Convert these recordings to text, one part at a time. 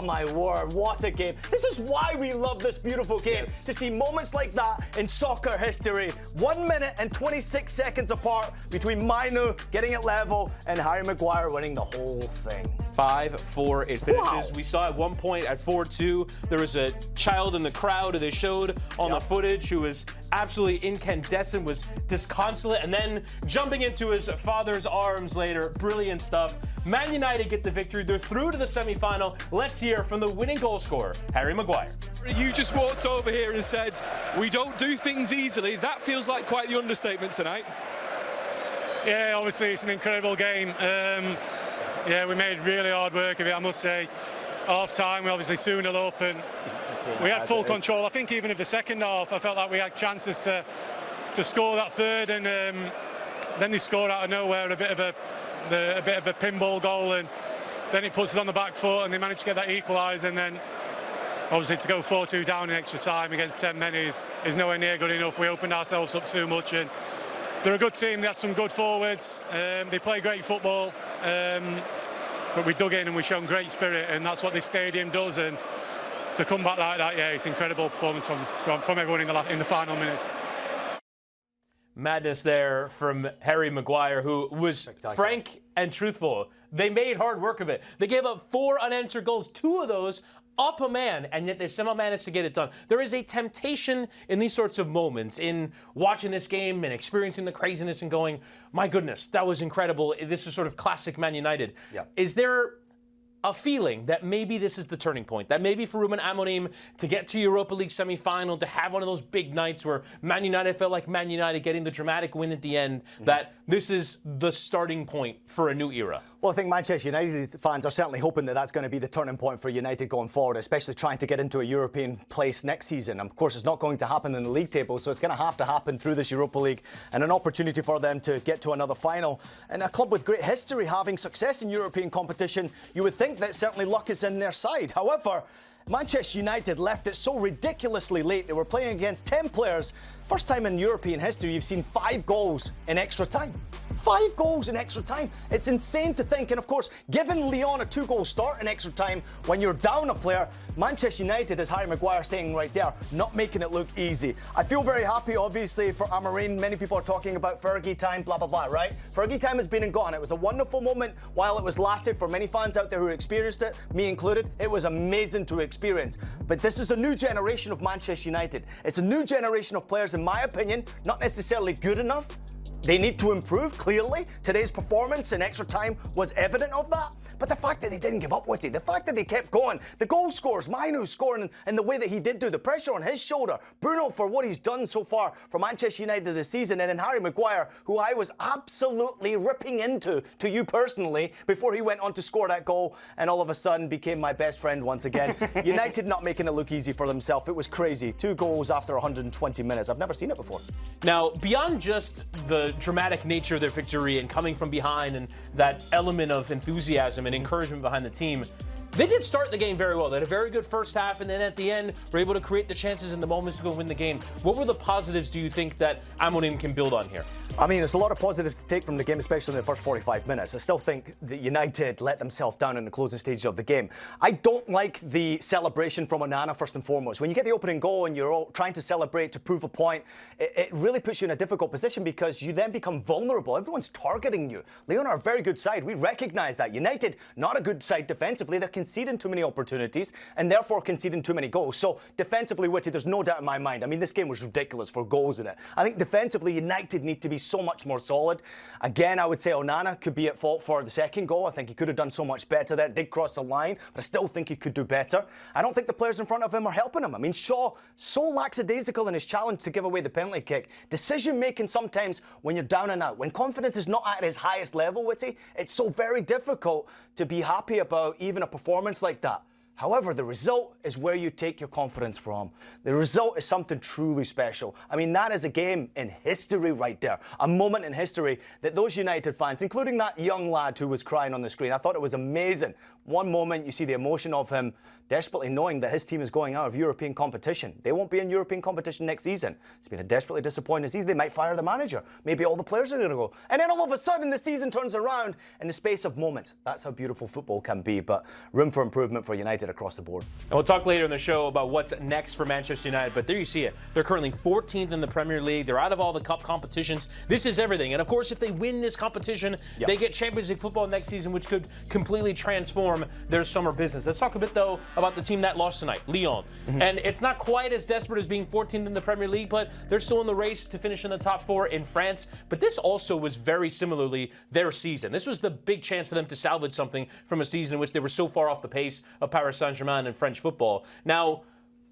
my word, what a game. This is why we love this beautiful game, to see moments like that in soccer history. 1 minute and 26 seconds apart between Mainu getting it level and Harry Maguire winning the whole thing. 5-4 it finishes. Wow. We saw at one point at 4-2, there was a child in the crowd who they showed on the footage who was absolutely incandescent, was disconsolate, and then jumping into his father's arms later. Brilliant stuff. Man United get the victory. They're through to the semi-final. Let's hear from the winning goal scorer, Harry Maguire. You just walked over here and said, we don't do things easily. That feels like quite the understatement tonight. Yeah, obviously it's an incredible game. Yeah, we made really hard work of it, I must say. Half time, we obviously 2-0 up and we had full control. I think even in the second half, I felt like we had chances to score that third, and then they scored out of nowhere a bit of a pinball goal, and then it puts us on the back foot, and they managed to get that equalised, and then obviously to go 4-2 down in extra time against 10 men is nowhere near good enough. We opened ourselves up too much, and they're a good team. They have some good forwards. They play great football. But we dug in and we've shown great spirit, and that's what this stadium does. And to come back like that, yeah, it's incredible performance from everyone in the final minutes. Madness there from Harry Maguire, who was frank and truthful. They made hard work of it. They gave up 4 unanswered goals, 2 of those up a man, and yet they somehow managed to get it done. There is a temptation in these sorts of moments, in watching this game and experiencing the craziness and going, my goodness, that was incredible. This is sort of classic Man United. Yeah. Is there a feeling that maybe this is the turning point, that maybe for Ruben Amorim to get to Europa League semi-final, to have one of those big nights where Man United felt like Man United getting the dramatic win at the end, that this is the starting point for a new era? Well, I think Manchester United fans are certainly hoping that that's going to be the turning point for United going forward, especially trying to get into a European place next season. Of course, it's not going to happen in the league table, so it's going to have to happen through this Europa League, and an opportunity for them to get to another final. And a club with great history having success in European competition, you would think that certainly luck is in their side. However, Manchester United left it so ridiculously late. They were playing against 10 players. First time in European history you've seen 5 goals in extra time. 5 goals in extra time. It's insane to think. And of course, given Lyon a 2-goal start in extra time, when you're down a player, Manchester United, as Harry Maguire saying right there, not making it look easy. I feel very happy, obviously, for Amorim. Many people are talking about Fergie time, blah, blah, blah, right? Fergie time has been and gone. It was a wonderful moment while it was lasted for many fans out there who experienced it, me included. It was amazing to experience. But this is a new generation of Manchester United. It's a new generation of players, in my opinion, not necessarily good enough. They need to improve, clearly. Today's performance in extra time was evident of that. But the fact that they didn't give up, Witty, the fact that they kept going, the goal scores, Mainu scoring in the way that he did do, the pressure on his shoulder, Bruno for what he's done so far for Manchester United this season, and then Harry Maguire, who I was absolutely ripping into, to you personally, before he went on to score that goal and all of a sudden became my best friend once again. United not making it look easy for themselves. It was crazy. 2 goals after 120 minutes. I've never seen it before. Now, beyond just the dramatic nature of their victory and coming from behind and that element of enthusiasm and encouragement behind the team, they did start the game very well. They had a very good first half, and then at the end, were able to create the chances and the moments to go win the game. What were the positives, do you think, that Amorim can build on here? I mean, there's a lot of positives to take from the game, especially in the first 45 minutes. I still think that United let themselves down in the closing stages of the game. I don't like the celebration from Onana, first and foremost. When you get the opening goal and you're all trying to celebrate to prove a point, it really puts you in a difficult position because you then become vulnerable. Everyone's targeting you. Lyon are a very good side. We recognise that. United, not a good side defensively. They're conceding too many opportunities and therefore conceding too many goals. So defensively, Witty, there's no doubt in my mind. I mean, this game was ridiculous for goals in it. I think defensively, United need to be so much more solid. Again, I would say Onana could be at fault for the second goal. I think he could have done so much better there. It did cross the line, but I still think he could do better. I don't think the players in front of him are helping him. I mean, Shaw, so lackadaisical in his challenge to give away the penalty kick. Decision-making sometimes when you're down and out. When confidence is not at his highest level, Witty, it's so very difficult to be happy about even a performance like that. However, the result is where you take your confidence from. The result is something truly special. I mean, that is a game in history right there. A moment in history that those United fans, including that young lad who was crying on the screen, I thought it was amazing. One moment you see the emotion of him desperately knowing that his team is going out of European competition. They won't be in European competition next season. It's been a desperately disappointing season. They might fire the manager. Maybe all the players are going to go. And then all of a sudden the season turns around in the space of moments. That's how beautiful football can be, but room for improvement for United across the board. And we'll talk later in the show about what's next for Manchester United, but there you see it. They're currently 14th in the Premier League. They're out of all the cup competitions. This is everything. And of course, if they win this competition, they get Champions League football next season, which could completely transform their summer business. Let's talk a bit, though, about the team that lost tonight, Lyon. And it's not quite as desperate as being 14th in the Premier League, but they're still in the race to finish in the top 4 in France. But this also was very similarly their season. This was the big chance for them to salvage something from a season in which they were so far off the pace of Paris Saint-Germain and French football. Now,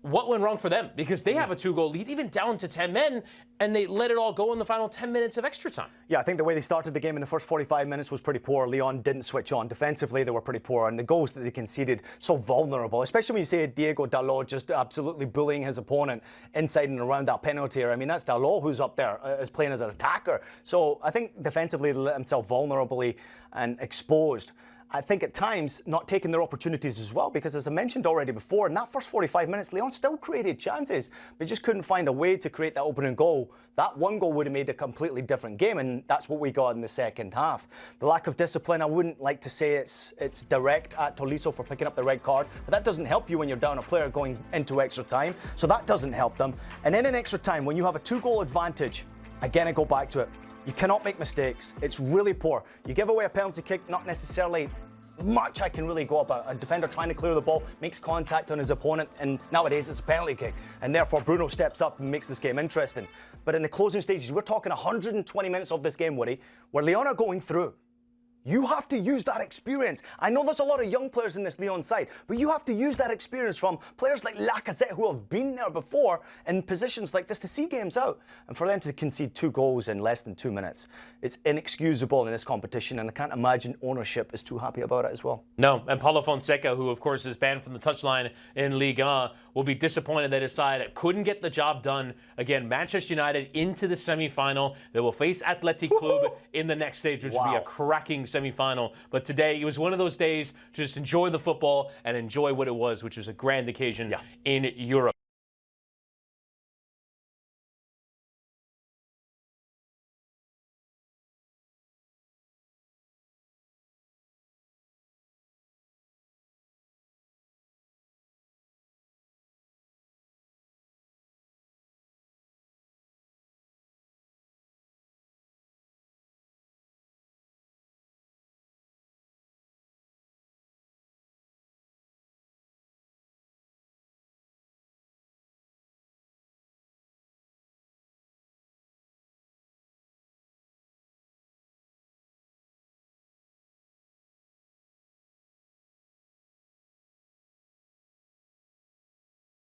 what went wrong for them? Because they have a 2-goal lead, even down to 10 men, and they let it all go in the final 10 minutes of extra time. Yeah, I think the way they started the game in the first 45 minutes was pretty poor. Lyon didn't switch on. Defensively, they were pretty poor, and the goals that they conceded, so vulnerable, especially when you say Diego Dalot just absolutely bullying his opponent inside and around that penalty area. I mean, that's Dalot who's up there as playing as an attacker. So I think defensively they let themselves vulnerably and exposed. I think at times not taking their opportunities as well, because as I mentioned already before, in that first 45 minutes, Lyon still created chances, but just couldn't find a way to create that opening goal. That one goal would have made a completely different game, and that's what we got in the second half. The lack of discipline, I wouldn't like to say it's direct at Tolisso for picking up the red card, but that doesn't help you when you're down a player going into extra time, so that doesn't help them. And then in extra time, when you have a 2-goal advantage, again I go back to it. You cannot make mistakes. It's really poor. You give away a penalty kick, not necessarily much I can really go about. A defender trying to clear the ball, makes contact on his opponent, and nowadays it's a penalty kick. And therefore Bruno steps up and makes this game interesting. But in the closing stages, we're talking 120 minutes of this game, Woody, where Lyon are going through. You have to use that experience. I know there's a lot of young players in this Lyon side, but you have to use that experience from players like Lacazette who have been there before in positions like this to see games out. And for them to concede 2 goals in less than 2 minutes, it's inexcusable in this competition, and I can't imagine ownership is too happy about it as well. No, and Paulo Fonseca, who of course is banned from the touchline in Ligue 1, will be disappointed that his side couldn't get the job done. Again, Manchester United into the semi-final. They will face Athletic Club in the next stage, which will be a cracking semi-final. But today, it was one of those days to just enjoy the football and enjoy what it was, which was a grand occasion in Europe.